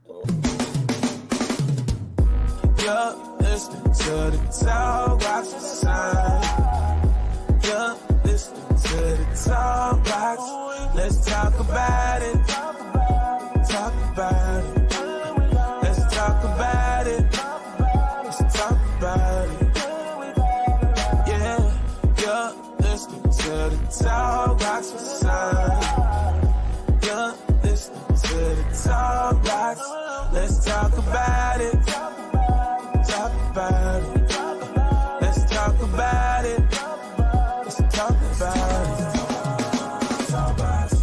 You're listening to the Talk Box Side. You're listening to the Talk Box. Let's talk about it. Talk about it. Let's talk about it. Let's talk about it. Yeah, you're listening to the Talk Box Side. You're listening to the Talk Box. Let's talk about it. Talk about it. Let's talk about it. Let's talk about it. Talk about it.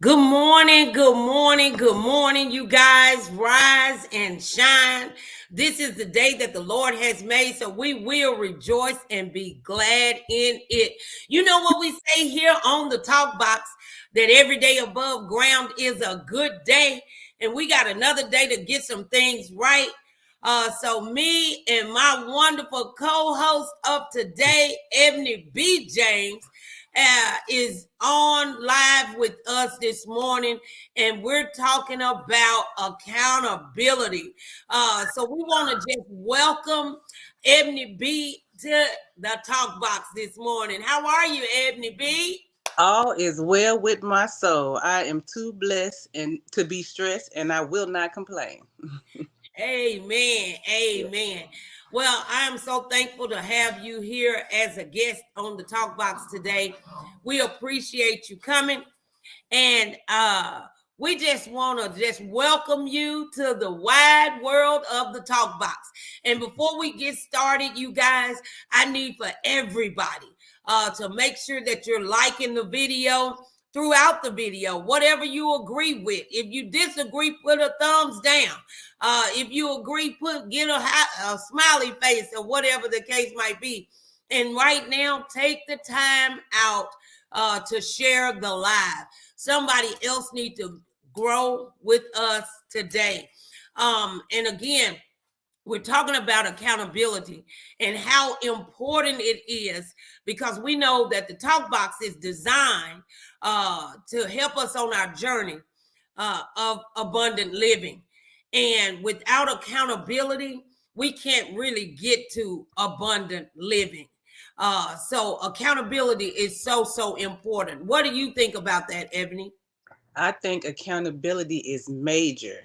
Good morning, good morning, good morning, you guys. Rise and shine. This is the day that the Lord has made, so we will rejoice and be glad in it. You know what we say here on the Talk Box, that every day above ground is a good day, and we got another day to get some things right. So me and my wonderful co-host of today, Ebony B. James, is on live with us this morning, and we're talking about accountability. So we want to just welcome Ebony B to the Talk Box this morning. How are you, Ebony B? All is well with my soul. I am too blessed and to be stressed, and I will not complain. Amen. Amen. Well, I am so thankful to have you here as a guest on the Talk Box today. We appreciate you coming, and we just want to just welcome you to the wide world of the Talk Box. And before we get started, you guys, I need for everybody to make sure that you're liking the video throughout the video, whatever you agree with. If you disagree, put a thumbs down. If you agree, get a smiley face or whatever the case might be. And right now, take the time out to share the live. Somebody else need to grow with us today. And again, we're talking about accountability and how important it is, because we know that the Talk Box is designed to help us on our journey of abundant living. And without accountability, we can't really get to abundant living. So accountability is so important. What do you think about that, Ebony? I think accountability is major.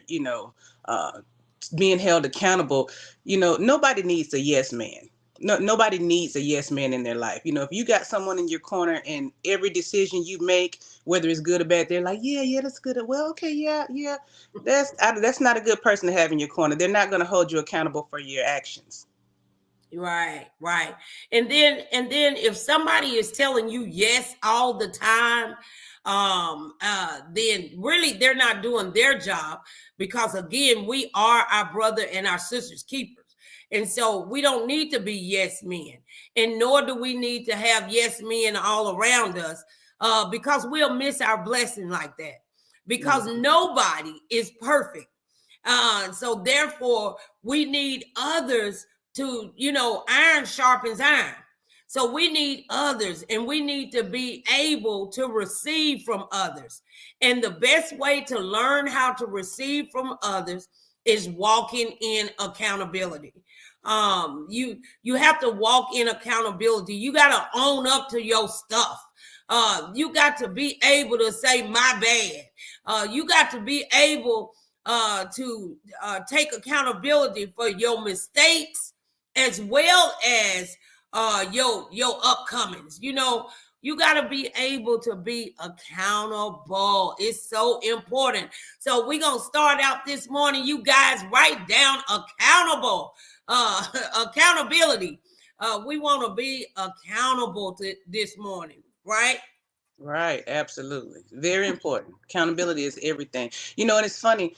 Being held accountable. Nobody needs a yes man. No, nobody needs a yes man in their life. If you got someone in your corner and every decision you make, whether it's good or bad, they're like, yeah, that's good. Well, okay, yeah. That's not a good person to have in your corner. They're not going to hold you accountable for your actions. Right. And then if somebody is telling you yes all the time, then really they're not doing their job, because again, we are our brother and our sister's keepers. And so we don't need to be yes men, and nor do we need to have yes men all around us, because we'll miss our blessing like that, because nobody is perfect. So therefore we need others to, iron sharpens iron. So we need others, and we need to be able to receive from others. And the best way to learn how to receive from others is walking in accountability. You have to walk in accountability. You got to own up to your stuff. You got to be able to say my bad. You got to be able to take accountability for your mistakes, as well as your upcomings. You got to be able to be accountable. It's so important. So we're going to start out this morning. You guys write down accountability. We want to be accountable to this morning, right? Right, absolutely. Very important. Accountability is everything. And it's funny,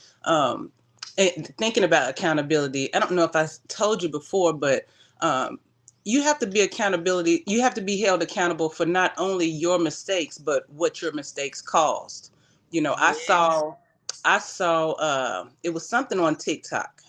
thinking about accountability. I don't know if I told you before, but you have to be held accountable for not only your mistakes, but what your mistakes caused. I saw it was something on TikTok.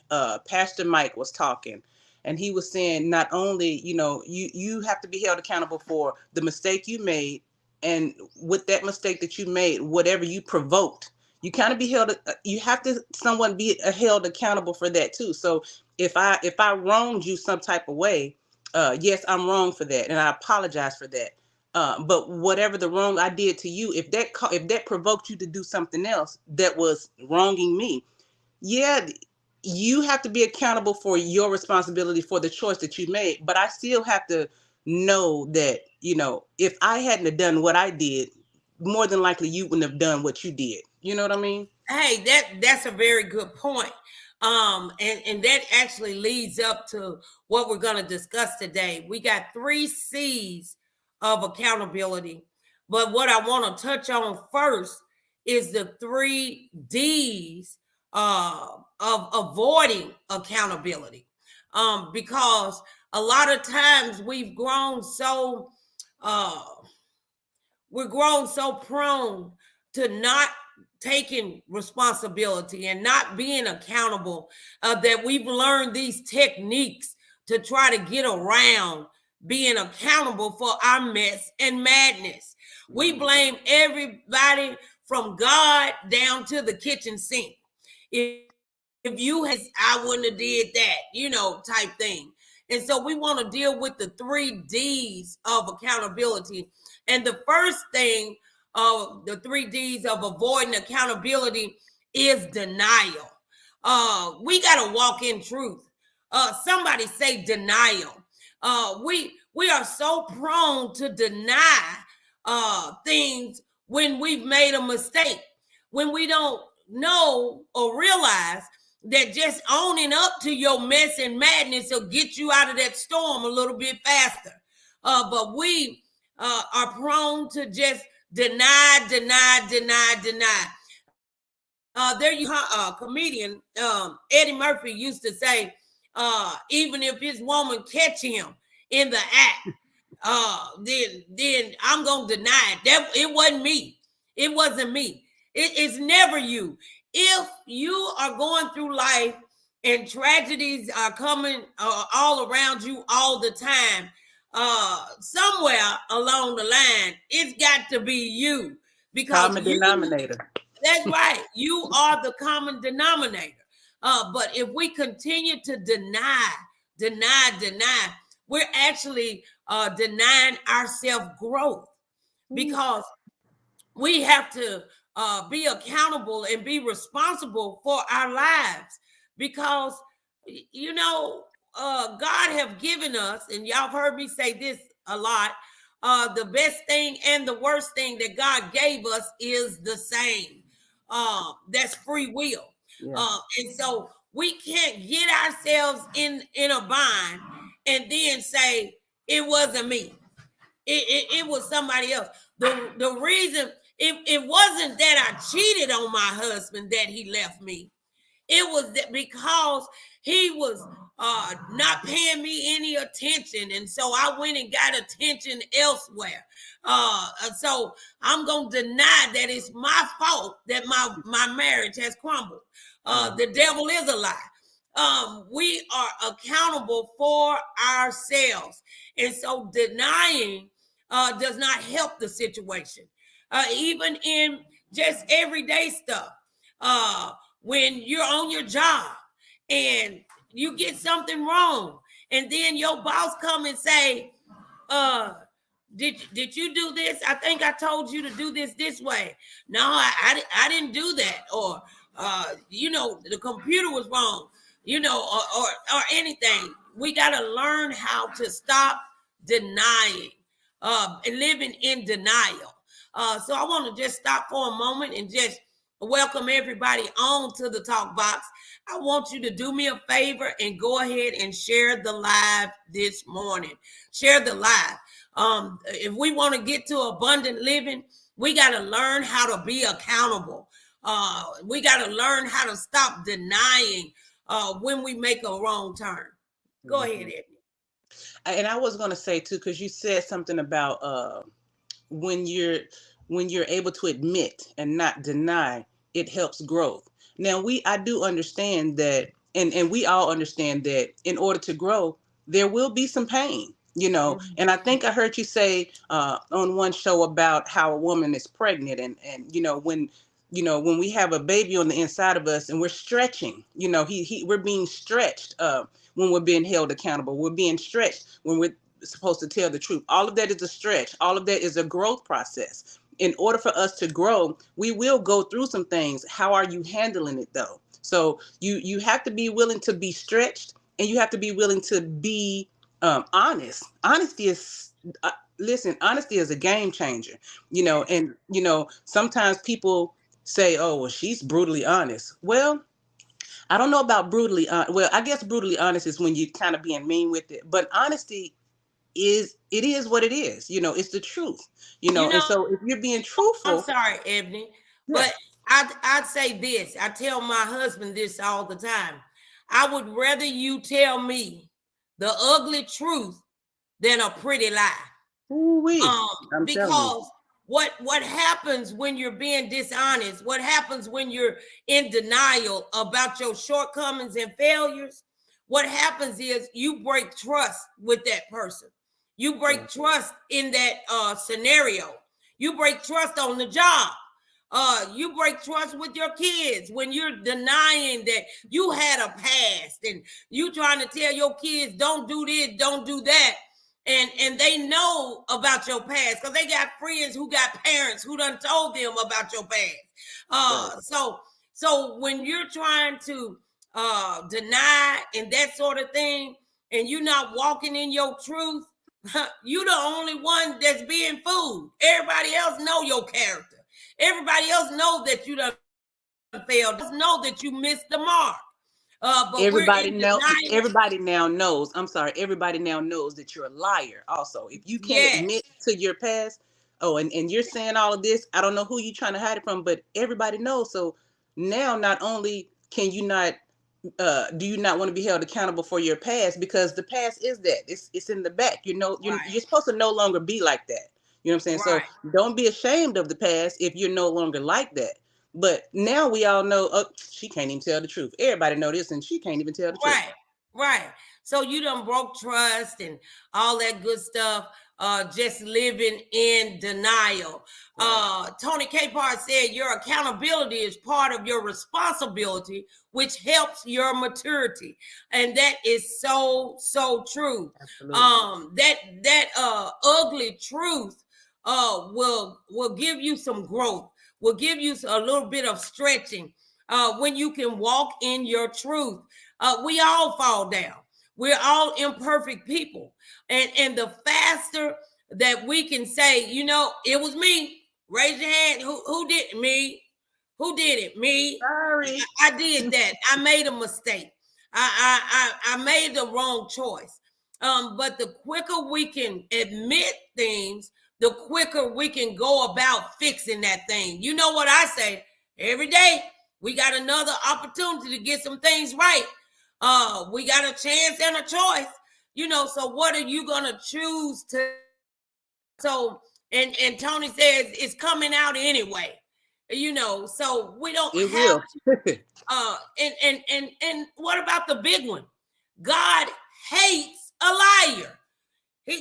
Pastor Mike was talking, and he was saying not only, you have to be held accountable for the mistake you made, and with that mistake that you made, whatever you provoked, you kind of be held, you have to someone be held accountable for that too. So if I wronged you some type of way, yes, I'm wrong for that, and I apologize for that. But whatever the wrong I did to you, if that provoked you to do something else that was wronging me, yeah, you have to be accountable for your responsibility for the choice that you made. But I still have to know that, if I hadn't have done what I did, more than likely you wouldn't have done what you did. You know what I mean? Hey, that's a very good point. And that actually leads up to what we're going to discuss today. We got 3 C's of accountability, but what I want to touch on first is the 3 D's of avoiding accountability. Because a lot of times we've grown so prone to not taking responsibility and not being accountable, that we've learned these techniques to try to get around being accountable for our mess and madness. We blame everybody from God down to the kitchen sink. If you had, I wouldn't have did that, type thing. And so we want to deal with the 3 D's of accountability. And the first thing of the 3 D's of avoiding accountability is denial. We got to walk in truth. Somebody say denial. We are so prone to deny things when we've made a mistake, when we don't know or realize that just owning up to your mess and madness will get you out of that storm a little bit faster. But we are prone to just deny. There you comedian Eddie Murphy used to say, even if his woman catch him in the act, then I'm gonna deny it. That it wasn't me. It wasn't me. It's never you. If you are going through life and tragedies are coming all around you all the time, somewhere along the line, it's got to be you, because common denominator. That's right. You are the common denominator. But if we continue to deny, we're actually denying ourselves growth, because we have to be accountable and be responsible for our lives, because God have given us, and y'all have heard me say this a lot, the best thing and the worst thing that God gave us is the same. That's free will. Yeah. And so we can't get ourselves in a bind and then say it wasn't me. It was somebody else. The reason it wasn't that I cheated on my husband that he left me. It was that because he was not paying me any attention, and so I went and got attention elsewhere. So I'm gonna deny that it's my fault that my marriage has crumbled. The devil is a lie. We are accountable for ourselves, and so denying does not help the situation. Even in just everyday stuff, when you're on your job and you get something wrong, and then your boss come and say, did you do this? I think I told you to do this way. No, I didn't do that. Or the computer was wrong, or anything. We got to learn how to stop denying and living in denial. So I want to just stop for a moment and just welcome everybody on to the Talk Box. I want you to do me a favor and go ahead and share the live this morning. Share the live. If we want to get to abundant living, we got to learn how to be accountable. We got to learn how to stop denying when we make a wrong turn. Go ahead, Edna. And I was going to say too, because you said something about when you're able to admit and not deny, it helps growth. Now I do understand that, and we all understand that in order to grow, there will be some pain. you know. And I think I heard you say on one show about how a woman is pregnant, and when we have a baby on the inside of us and we're stretching, we're being stretched when we're being held accountable. We're being stretched when we're supposed to tell the truth. All of that is a stretch. All of that is a growth process. In order for us to grow, we will go through some things. How are you handling it though? So you have to be willing to be stretched, and you have to be willing to be honest. Honesty is honesty is a game changer, and sometimes people say, oh, well, she's brutally honest. Well, I don't know about brutally honest. Well, I guess brutally honest is when you kind of being mean with it, but honesty is what it is. It's the truth, and so if you're being truthful. I'm sorry, Ebony, Yeah. but I'd say this. I tell my husband this all the time. I would rather you tell me the ugly truth than a pretty lie. Ooh-wee. Because what happens when you're being dishonest, what happens when you're in denial about your shortcomings and failures, what happens is you break trust with that person. You break trust in that scenario. You break trust on the job. You break trust with your kids when you're denying that you had a past, and you trying to tell your kids, don't do this, don't do that. And they know about your past because they got friends who got parents who done told them about your past. So when you're trying to deny and that sort of thing, and you're not walking in your truth, you the only one that's being fooled. Everybody else know your character. Everybody else know that you done failed. Just know that you missed the mark. But everybody now knows. I'm sorry. Everybody now knows that you're a liar. Also, if you can't admit to your past, and you're saying all of this, I don't know who you're trying to hide it from, but everybody knows. So now, not only can you not, do you not want to be held accountable for your past, because the past is that it's in the back. You're supposed to no longer be like that. You know what I'm saying? Right. So don't be ashamed of the past if you're no longer like that. But now we all know, she can't even tell the truth. Everybody know this, and she can't even tell the truth. Right. So you done broke trust and all that good stuff, just living in denial. Right. Tony Capehart said your accountability is part of your responsibility, which helps your maturity. And that is so true. Absolutely. That ugly truth will give you some growth, will give you a little bit of stretching when you can walk in your truth. We all fall down. We're all imperfect people. And the faster that we can say, it was me. Raise your hand. Who did it? Me. Who did it? Me. Sorry. I did that. I made a mistake. I made the wrong choice. But the quicker we can admit things, the quicker we can go about fixing that thing. You know what I say? Every day, we got another opportunity to get some things right. We got a chance and a choice. So what are you going to choose to? So, and Tony says it's coming out anyway. So we don't have to. And what about the big one? God hates a liar.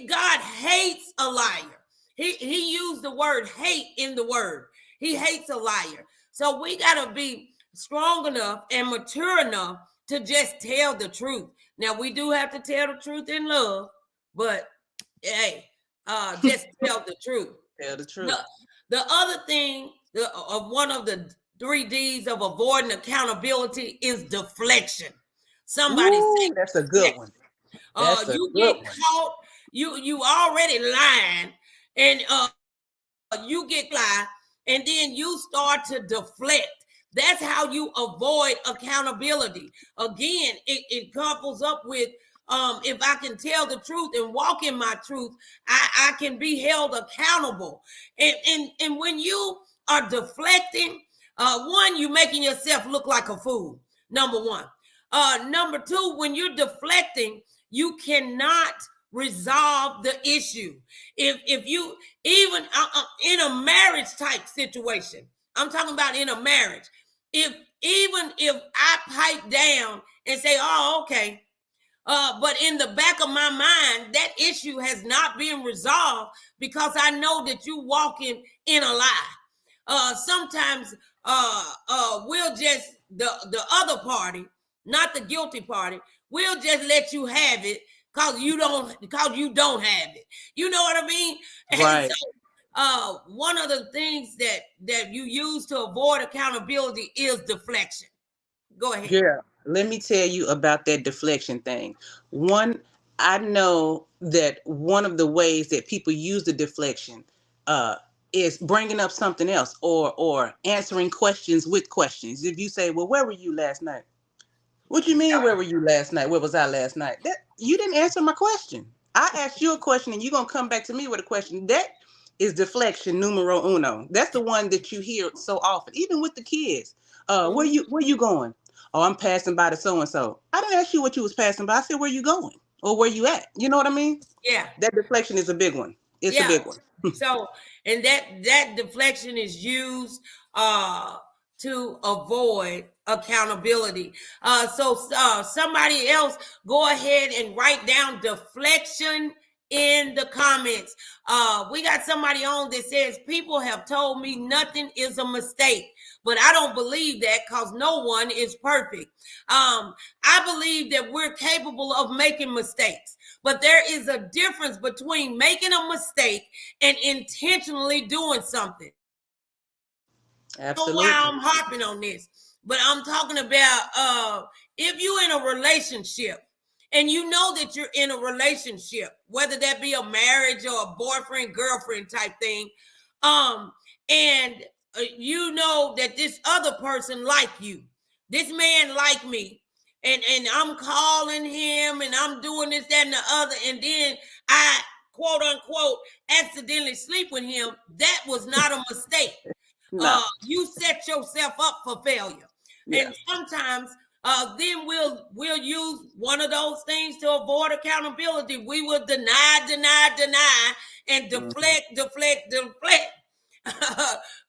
God hates a liar. He used the word hate in the word. He hates a liar. So we got to be strong enough and mature enough to just tell the truth. Now, we do have to tell the truth in love, but hey, just tell the truth. Tell the truth. The other thing of one of the 3 Ds of avoiding accountability is deflection. Somebody say that's a good one. You get caught, you already lying, and you get lied, and then you start to deflect. That's how you avoid accountability. Again, it couples up with if I can tell the truth and walk in my truth, I can be held accountable. And when you are deflecting, one, you're making yourself look like a fool. Number one. Number two, when you're deflecting, you cannot resolve the issue. If you even in a marriage type situation, I'm talking about in a marriage. If I pipe down and say, oh, okay, But in the back of my mind, that issue has not been resolved because I know that you walking in a lie. Sometimes we'll just, the other party, not the guilty party, we'll just let you have it because you don't have it. You know what I mean? Right. And so one of the things that you use to avoid accountability is deflection. Go ahead. Girl, let me tell you about that deflection thing. One, I know that one of the ways that people use the deflection is bringing up something else or answering questions with questions. If you say, well, where were you last night? What do you mean, where were you last night? Where was I last night? That you didn't answer my question. I asked you a question and you're going to come back to me with a question. That is deflection numero uno. That's the one that you hear so often, even with the kids. Where you going? Oh, I'm passing by the so-and-so. I didn't ask you what you was passing by. I said, where you going? Or where you at? You know what I mean? Yeah. That deflection is a big one. It's a big one. So, and that deflection is used to avoid accountability. So somebody else, go ahead and write down deflection in the comments. We got somebody on that says, people have told me nothing is a mistake, but I don't believe that because no one is perfect. I believe that we're capable of making mistakes, but there is a difference between making a mistake and intentionally doing something. Absolutely. I don't know why I'm harping on this, but I'm talking about if you're in a relationship and you know that you're in a relationship, whether that be a marriage or a boyfriend, girlfriend type thing, and you know that this other person like you, this man like me, and I'm calling him and I'm doing this, that, and the other, and then I, quote unquote, accidentally sleep with him, that was not a mistake. No. You set yourself up for failure. Yeah. And sometimes then we'll use one of those things to avoid accountability. We will deny, and deflect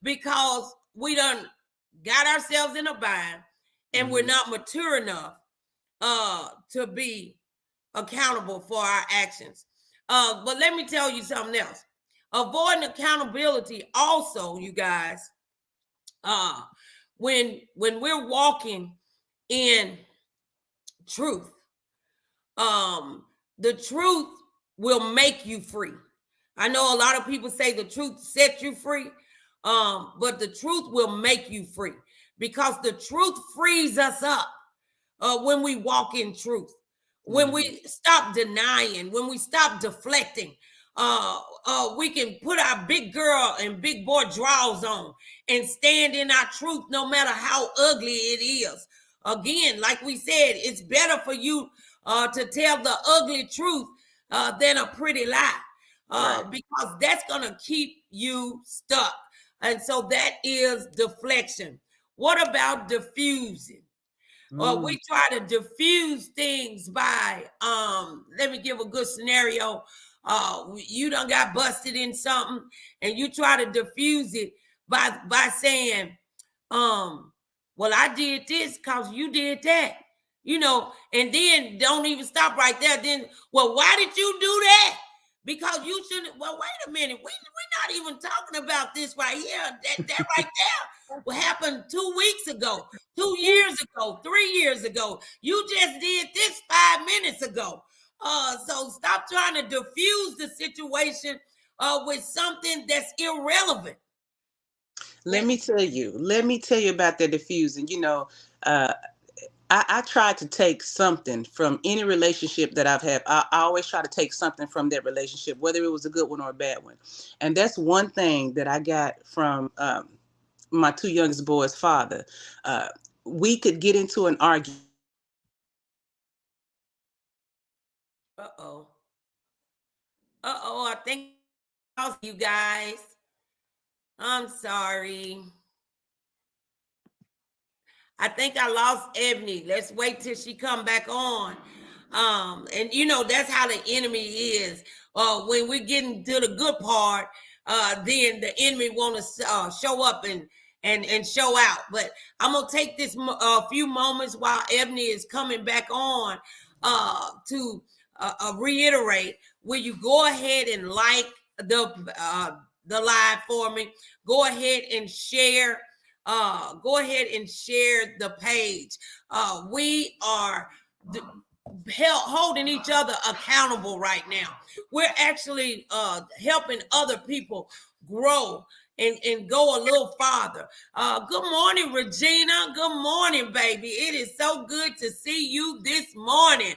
because we done got ourselves in a bind and we're not mature enough to be accountable for our actions. But let me tell you something else. Avoiding accountability also, you guys, when we're walking in truth, the truth will make you free. I know a lot of people say the truth sets you free, but the truth will make you free because the truth frees us up when we walk in truth, when we stop denying, when we stop deflecting. We can put our big girl and big boy drawers on and stand in our truth no matter how ugly it is. Again, like we said, it's better for you to tell the ugly truth than a pretty lie because that's going to keep you stuck. And so that is deflection. What about diffusing? We try to diffuse things by, let me give a good scenario. You done got busted in something and you try to diffuse it by saying, well, I did this because you did that, you know, and then don't even stop right there. Then, well, why did you do that? Because you shouldn't. Well, wait a minute. We're not even talking about this right here. That right there what happened 2 weeks ago, 2 years ago, 3 years ago. You just did this 5 minutes ago. So stop trying to diffuse the situation with something that's irrelevant. Let me tell you about the diffusing. You know, I try to take something from any relationship that I've had. I always try to take something from that relationship, whether it was a good one or a bad one. And that's one thing that I got from my two youngest boys' father. We could get into an argument. I think you guys. I'm sorry. I think I lost Ebony. Let's wait till she come back on. And you know, that's how the enemy is. When we're getting to the good part, then the enemy want to show up and show out. But I'm gonna take this few moments while Ebony is coming back on to reiterate, will you go ahead and like the live for me? Go ahead and share. Go ahead and share the page. We are holding each other accountable right now. We're actually helping other people grow and go a little farther. Good morning, Regina. Good morning, baby. It is so good to see you this morning.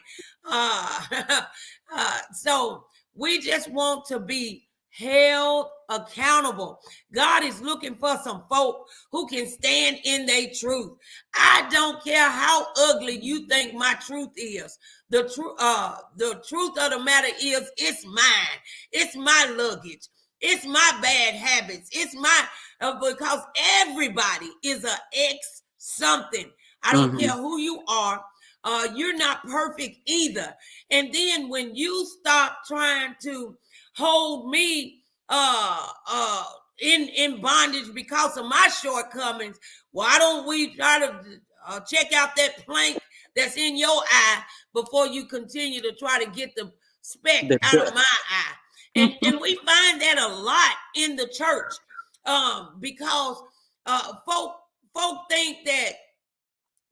So we just want to be held accountable. God is looking for some folk who can stand in their truth. I don't care how ugly you think my truth is. The truth of the matter is, it's mine. It's my luggage. It's my bad habits. It's my because everybody is an ex something. I don't care who you are. You're not perfect either. And then when you stop trying to hold me in bondage because of my shortcomings, why don't we try to check out that plank that's in your eye before you continue to try to get the speck out of my eye? And we find that a lot in the church because folk think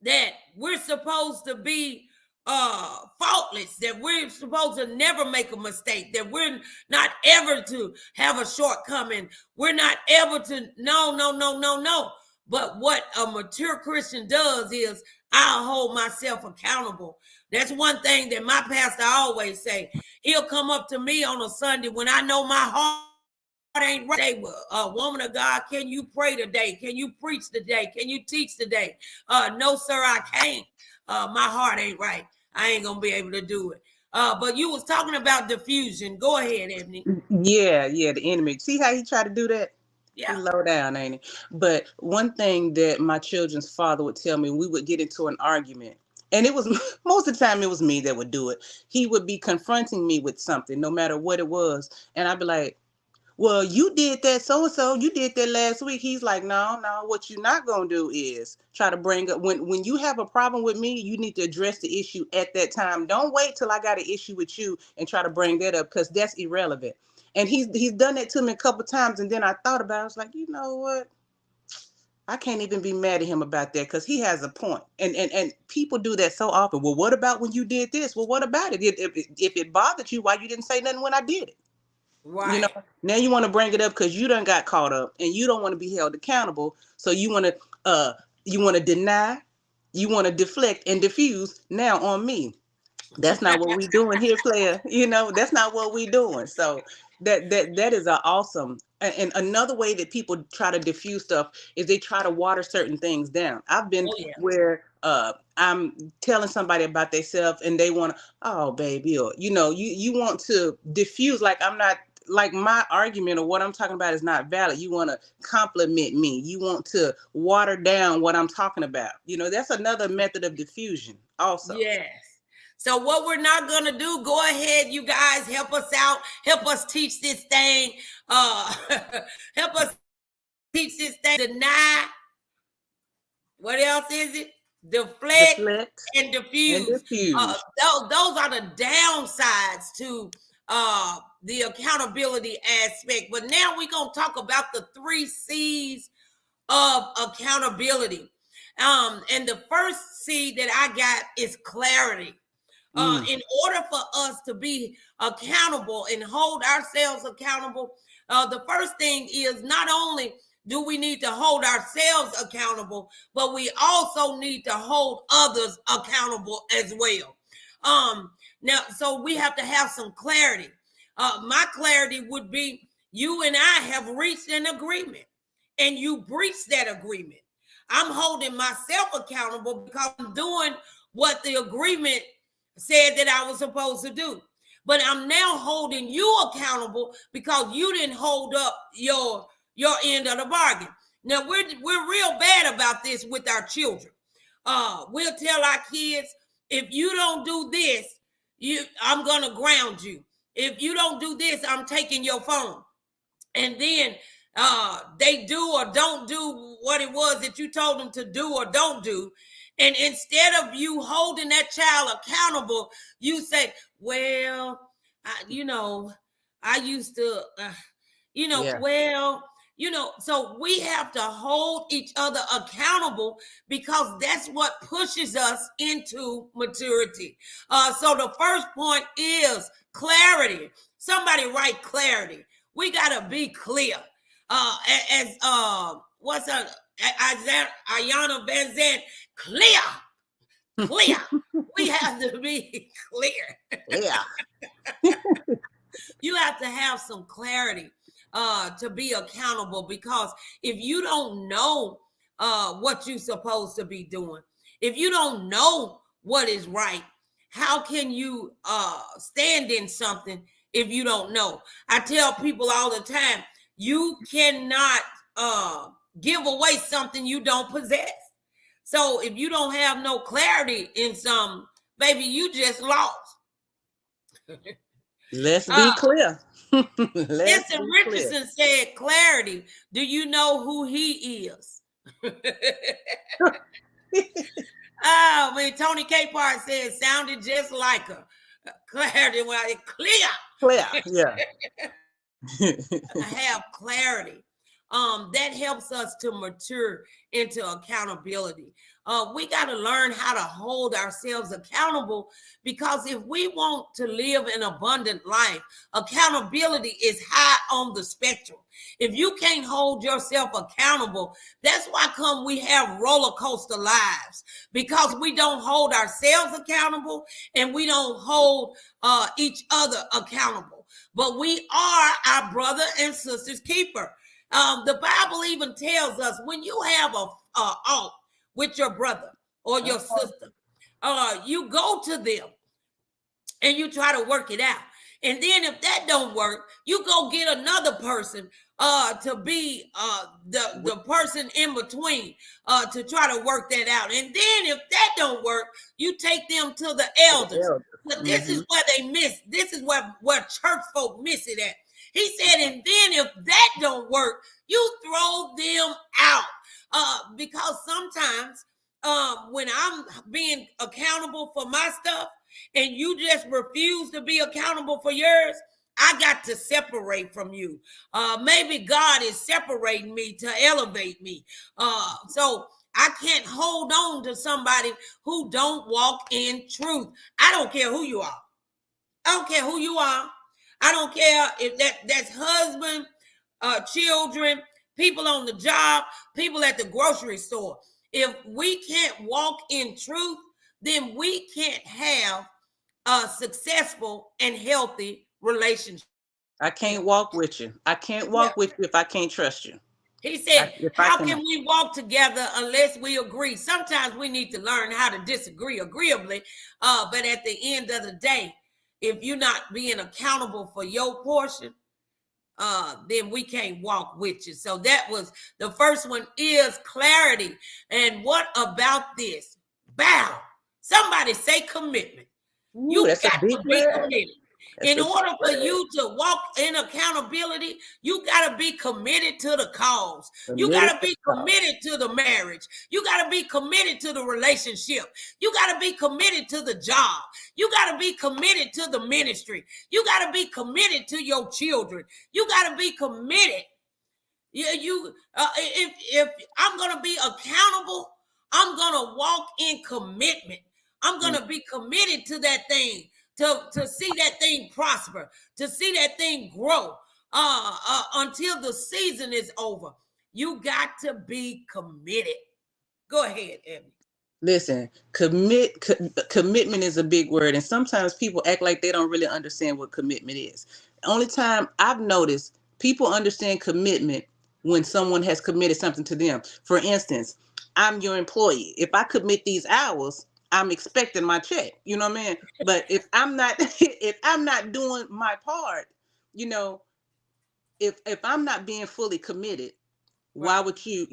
that we're supposed to be faultless, that we're supposed to never make a mistake, that we're not ever to have a shortcoming. We're not ever to, no. But what a mature Christian does is, I'll hold myself accountable. That's one thing that my pastor always say. He'll come up to me on a Sunday when I know my heart ain't right. Woman of God, can you pray today? Can you preach today? Can you teach today? No, sir, I can't. My heart ain't right. I ain't gonna be able to do it. But you was talking about diffusion. Go ahead, Ebony. Yeah, the enemy. See how he tried to do that? Yeah. He's low down, ain't he? But one thing that my children's father would tell me, we would get into an argument. And it was most of the time it was me that would do it. He would be confronting me with something, no matter what it was. And I'd be like, well, you did that so-and-so, you did that last week. He's like, no, what you're not going to do is try to bring up, when you have a problem with me, you need to address the issue at that time. Don't wait till I got an issue with you and try to bring that up, because that's irrelevant. And he's done that to me a couple times, and then I thought about it. I was like, you know what? I can't even be mad at him about that, because he has a point. And people do that so often. Well, what about when you did this? Well, what about it? If it bothered you, why you didn't say nothing when I did it? Right. You know, now you want to bring it up because you done got caught up and you don't want to be held accountable. So you want to deny, you want to deflect and diffuse now on me. That's not what we doing here, player. You know, that's not what we doing. So that is an awesome. And another way that people try to diffuse stuff is they try to water certain things down. I've been where I'm telling somebody about themselves and they want to, oh baby, or you want to diffuse, like I'm not, like my argument or what I'm talking about is not valid. You want to compliment me. You want to water down what I'm talking about. That's another method of diffusion also. Yes. So what we're not going to do, go ahead, you guys, help us out. Help us teach this thing. Help us teach this thing. Deny. What else is it? Deflect and diffuse. Those are the downsides to the accountability aspect. But now we're going to talk about the 3 C's of accountability. And the first C that I got is clarity. In order for us to be accountable and hold ourselves accountable, the first thing is, not only do we need to hold ourselves accountable, but we also need to hold others accountable as well. Now, so we have to have some clarity. My clarity would be, you and I have reached an agreement and you breached that agreement. I'm holding myself accountable because I'm doing what the agreement said that I was supposed to do. But I'm now holding you accountable because you didn't hold up your end of the bargain. Now, we're real bad about this with our children. We'll tell our kids, if you don't do this, I'm going to ground you. If you don't do this, I'm taking your phone. And then they do or don't do what it was that you told them to do or don't do. And instead of you holding that child accountable, you say, well, I used to, Yeah. well, so we have to hold each other accountable because that's what pushes us into maturity. So the first point is clarity. Somebody write clarity. We got to be clear. As what's her, Ayana Van Zandt, clear. We have to be clear. Yeah. You have to have some clarity to be accountable, because if you don't know what you're supposed to be doing, if you don't know what is right, how can you stand in something if you don't know? I tell people all the time, you cannot give away something you don't possess. So if you don't have no clarity in something, baby, you just lost. Let's be clear. Vincent Richardson said, clarity. Do you know who he is? Oh, when Tony Capehart said, sounded just like her. Clarity, well, clear. Yeah. Have clarity. That helps us to mature into accountability. We got to learn how to hold ourselves accountable, because if we want to live an abundant life, accountability is high on the spectrum. If you can't hold yourself accountable, that's why come we have roller coaster lives, because we don't hold ourselves accountable and we don't hold each other accountable. But we are our brother and sister's keeper. The Bible even tells us, when you have a alt with your brother or your sister, you go to them and you try to work it out. And then if that don't work, you go get another person to be the person in between to try to work that out. And then if that don't work, you take them to the elders. But this is where they miss. This is where church folk miss it at. He said, and then if that don't work, you throw them out. Because sometimes when I'm being accountable for my stuff and you just refuse to be accountable for yours, I got to separate from you. Maybe God is separating me to elevate me. So I can't hold on to somebody who don't walk in truth. I don't care who you are. I don't care who you are. I don't care if that's husband, children, people on the job, people at the grocery store. If we can't walk in truth, then we can't have a successful and healthy relationship. I can't walk with you. I can't walk with you if I can't trust you. He said, how can we walk together unless we agree? Sometimes we need to learn how to disagree agreeably. But at the end of the day, if you're not being accountable for your portion, then we can't walk with you. So that was the first one, is clarity. And what about this? Bow. Somebody say commitment. You got to be committed. In order for you to walk in accountability, you got to be committed to the cause. You got to be committed to the marriage. You got to be committed to the relationship. You got to be committed to the job. You got to be committed to the ministry. You got to be committed to your children. You got to be committed. If I'm going to be accountable, I'm going to walk in commitment. I'm going to be committed to that thing. To see that thing prosper, to see that thing grow until the season is over. You got to be committed. Go ahead, Ebony. Listen, commitment is a big word. And sometimes people act like they don't really understand what commitment is. The only time I've noticed people understand commitment when someone has committed something to them. For instance, I'm your employee. If I commit these hours, I'm expecting my check, you know what I mean? But if I'm not doing my part, if I'm not being fully committed, why would you,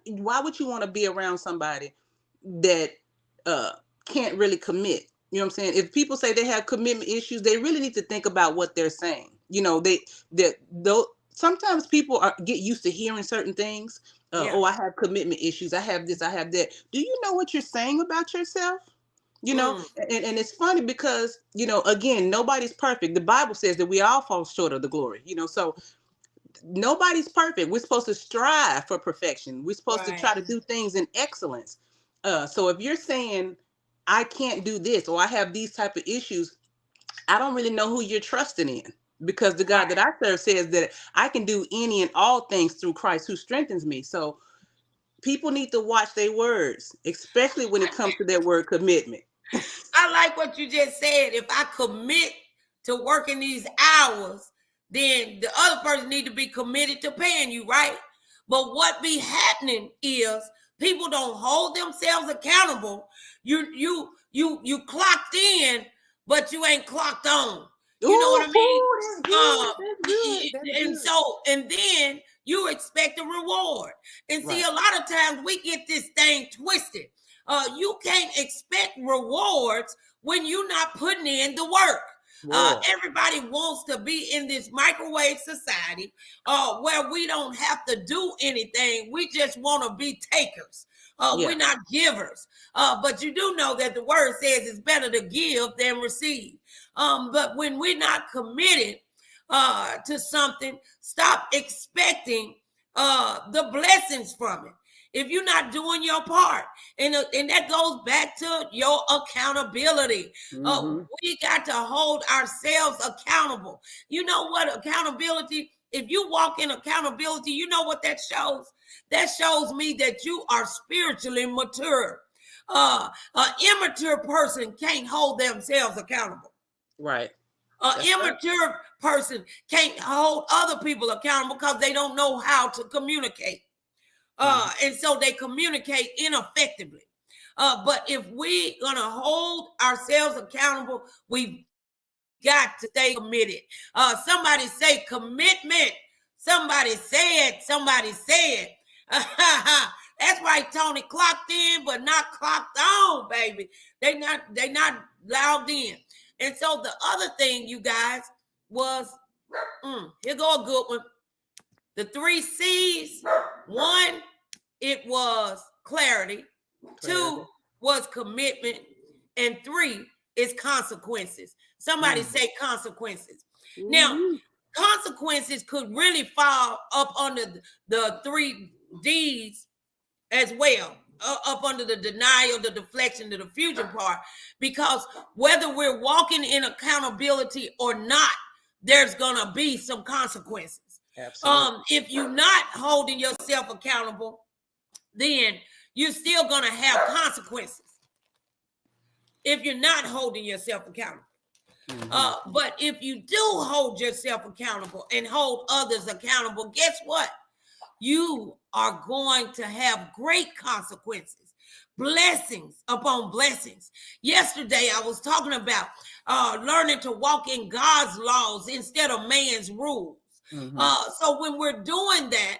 why would you want to be around somebody that can't really commit? You know what I'm saying? If people say they have commitment issues, they really need to think about what they're saying. Sometimes people get used to hearing certain things. Yeah. Oh, I have commitment issues. I have this, I have that. Do you know what you're saying about yourself? You know, Mm. and it's funny because, you know, again, nobody's perfect. The Bible says that we all fall short of the glory, you know, so nobody's perfect. We're supposed to strive for perfection. We're supposed to Right. try to do things in excellence. So if you're saying, I can't do this, or I have these type of issues, I don't really know who you're trusting in, because the God Right. that I serve says that I can do any and all things through Christ who strengthens me. So people need to watch their words, especially when it comes to that word commitment. I like what you just said. If I commit to working these hours, then the other person need to be committed to paying you, right? But what be happening is people don't hold themselves accountable. You clocked in, but you ain't clocked on. You know what I mean? Ooh, that's good. That's good. That's And good. so, and then you expect a reward. And see, Right. a lot of times we get this thing twisted. You can't expect rewards when you're not putting in the work. Whoa. Everybody wants to be in this microwave society where we don't have to do anything. We just want to be takers. Yeah. We're not givers. But you do know that the word says it's better to give than receive. But when we're not committed to something, stop expecting the blessings from it. If you're not doing your part, and that goes back to your accountability. We got to hold ourselves accountable. You know what accountability? If you walk in accountability, you know what that shows? That shows me that you are spiritually mature. An immature person can't hold themselves accountable. Right. An That's right. immature person can't hold other people accountable because they don't know how to communicate. And so they communicate ineffectively. But if we gonna hold ourselves accountable, we've got to stay committed. Somebody say commitment. Somebody said. That's right, Tony. Clocked in, but not clocked on, baby. They not logged in. And so the other thing, you guys, was here go a good one. The 3 C's. 1, it was clarity. 2 was commitment. And 3 is consequences. Somebody say consequences. Now, consequences could really fall up under the 3 D's as well, up under the denial, the deflection, the diffusion part, because whether we're walking in accountability or not, there's gonna be some consequences. Absolutely. If you're not holding yourself accountable, then you're still gonna have consequences. If you're not holding yourself accountable. But if you do hold yourself accountable and hold others accountable, guess what? You are going to have great consequences, blessings upon blessings. Yesterday, I was talking about learning to walk in God's laws instead of man's rules. So when we're doing that,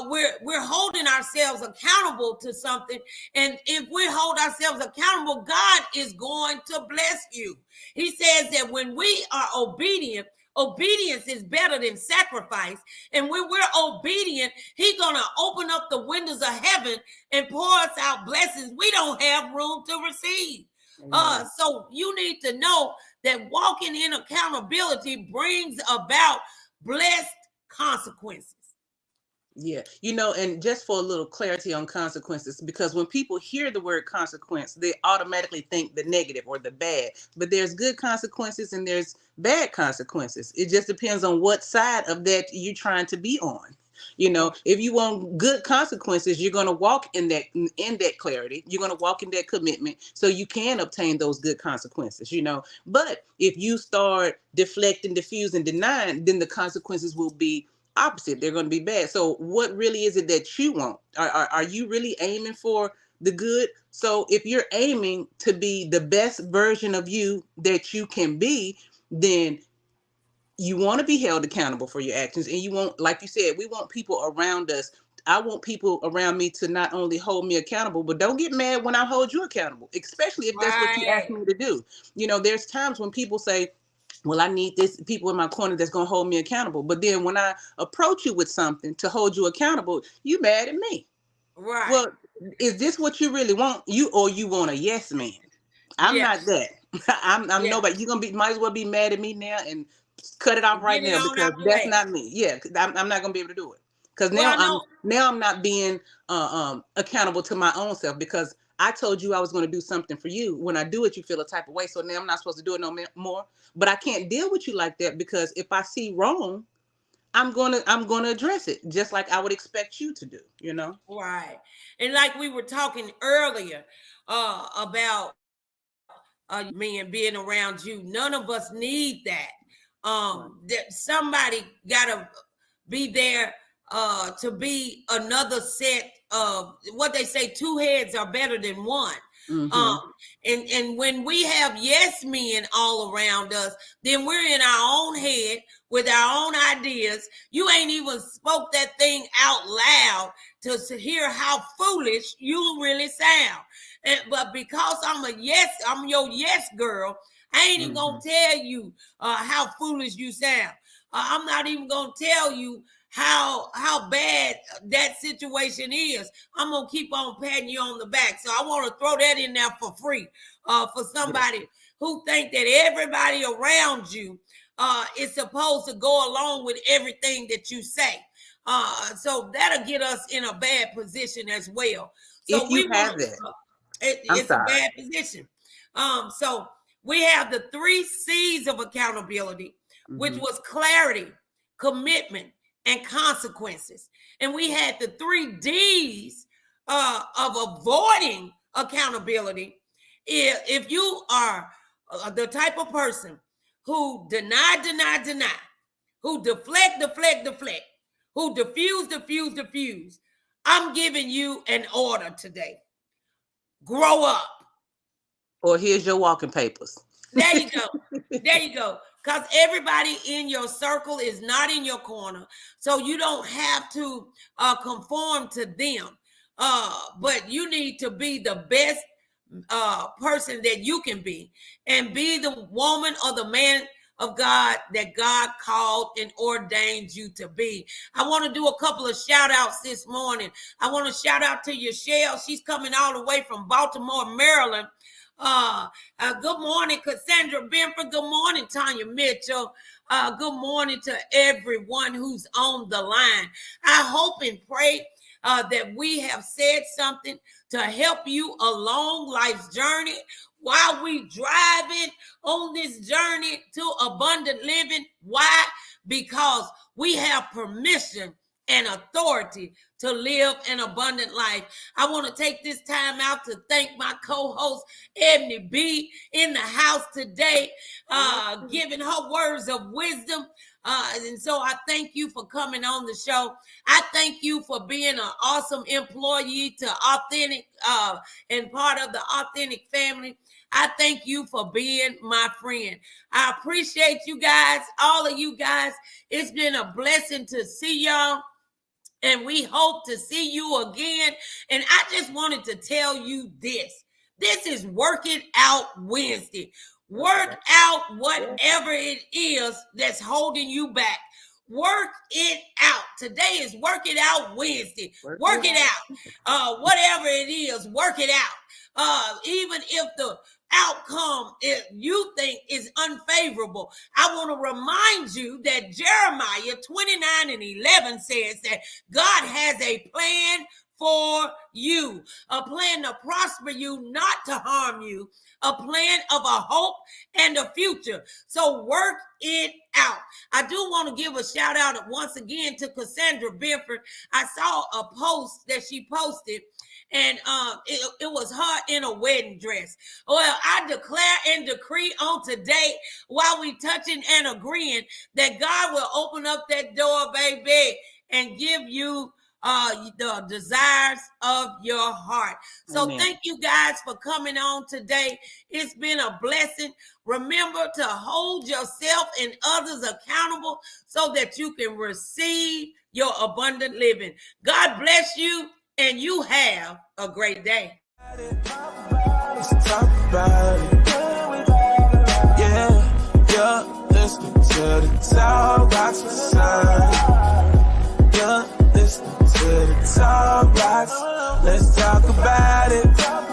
we're holding ourselves accountable to something. And if we hold ourselves accountable, God is going to bless you. He says that when we are obedient, obedience is better than sacrifice. And when we're obedient, He's going to open up the windows of heaven and pour us out blessings we don't have room to receive. So you need to know that walking in accountability brings about blessed consequences. Yeah, you know, and just for a little clarity on consequences, because when people hear the word consequence, they automatically think the negative or the bad. But there's good consequences and there's bad consequences. It just depends on what side of that you're trying to be on. You know, if you want good consequences, you're going to walk in that clarity. You're going to walk in that commitment so you can obtain those good consequences, you know. But if you start deflecting, diffusing, denying, then the consequences will be opposite. They're going to be bad. So what really is it that you want? Are you really aiming for the good? So if you're aiming to be the best version of you that you can be, then you want to be held accountable for your actions. And you want, like you said, we want people around us. I want people around me to not only hold me accountable, but don't get mad when I hold you accountable, especially if that's what you ask me to do. You know, there's times when people say, well, I need this people in my corner that's going to hold me accountable. But then when I approach you with something to hold you accountable, you mad at me. Right. Well, is this what you really want? You or you want a yes man? I'm Yeah. not that. I'm Yeah. nobody. You gonna be might as well be mad at me now and cut it off right Get it now on because out the that's way. not me. Yeah, 'cause I'm not gonna be able to do it because Well, no. now I'm not being accountable to my own self because I told you I was gonna do something for you. When I do it, you feel a type of way. So now I'm not supposed to do it no more. But I can't deal with you like that because if I see wrong, I'm gonna address it just like I would expect you to do. You know. Right. And like we were talking earlier about men being around you, none of us need that. That somebody gotta be there to be another set of what they say, two heads are better than one. Mm-hmm. And when we have yes men all around us, then we're in our own head with our own ideas. You ain't even spoke that thing out loud to hear how foolish you really sound. But because I'm your yes girl, I ain't even gonna tell you how foolish you sound. I'm not even gonna tell you how bad that situation is. I'm gonna keep on patting you on the back. So I want to throw that in there for free for somebody who think that everybody around you is supposed to go along with everything that you say. So that'll get us in a bad position as well. So If you have that, it's a bad position. So we have the 3 C's of accountability, which was clarity, commitment, and consequences. And we had the 3 D's of avoiding accountability. If you are the type of person who deny, who deflect, who diffuse, I'm giving you an order today. Grow up. Or here's your walking papers. There you go. There you go. Because everybody in your circle is not in your corner. So you don't have to conform to them. But you need to be the best person that you can be and be the woman or the man of God that God called and ordained you to be. I want to do a couple of shout outs this morning. I want to shout out to Yashelle. She's coming all the way from Baltimore, Maryland. Good morning, Cassandra Benford. Good morning, Tanya Mitchell. Good morning to everyone who's on the line. I hope and pray that we have said something to help you along life's journey while we driving on this journey to abundant living. Why? Because we have permission and authority to live an abundant life. I want to take this time out to thank my co-host, Ebony B, in the house today, giving her words of wisdom. And so I thank you for coming on the show. I thank you for being an awesome employee to Authentic and part of the Authentic family. I thank you for being my friend. I appreciate you guys, all of you guys. It's been a blessing to see y'all. And we hope to see you again. And I just wanted to tell you this. This is Work It Out Wednesday. Work out whatever it is that's holding you back. Work it out. Today is Work It Out Wednesday. Work it out. Whatever it is, work it out. Even if the outcome you think is unfavorable, I want to remind you that Jeremiah 29:11 says that God has a plan for you, a plan to prosper you, not to harm you, a plan of a hope and a future. So work it out. I do want to give a shout out once again to Cassandra Benford. I saw a post that she posted, and it was her in a wedding dress. Well, I declare and decree on today, while we touching and agreeing, that God will open up that door, baby, and give you the desires of your heart. So Amen. Thank you guys for coming on today. It's been a blessing. Remember to hold yourself and others accountable so that you can receive your abundant living. God bless you, and you have a great day. Let's talk about it. Yeah, listening to the Talk Box Society. Yeah, listening to the Talk Box. Let's talk about it.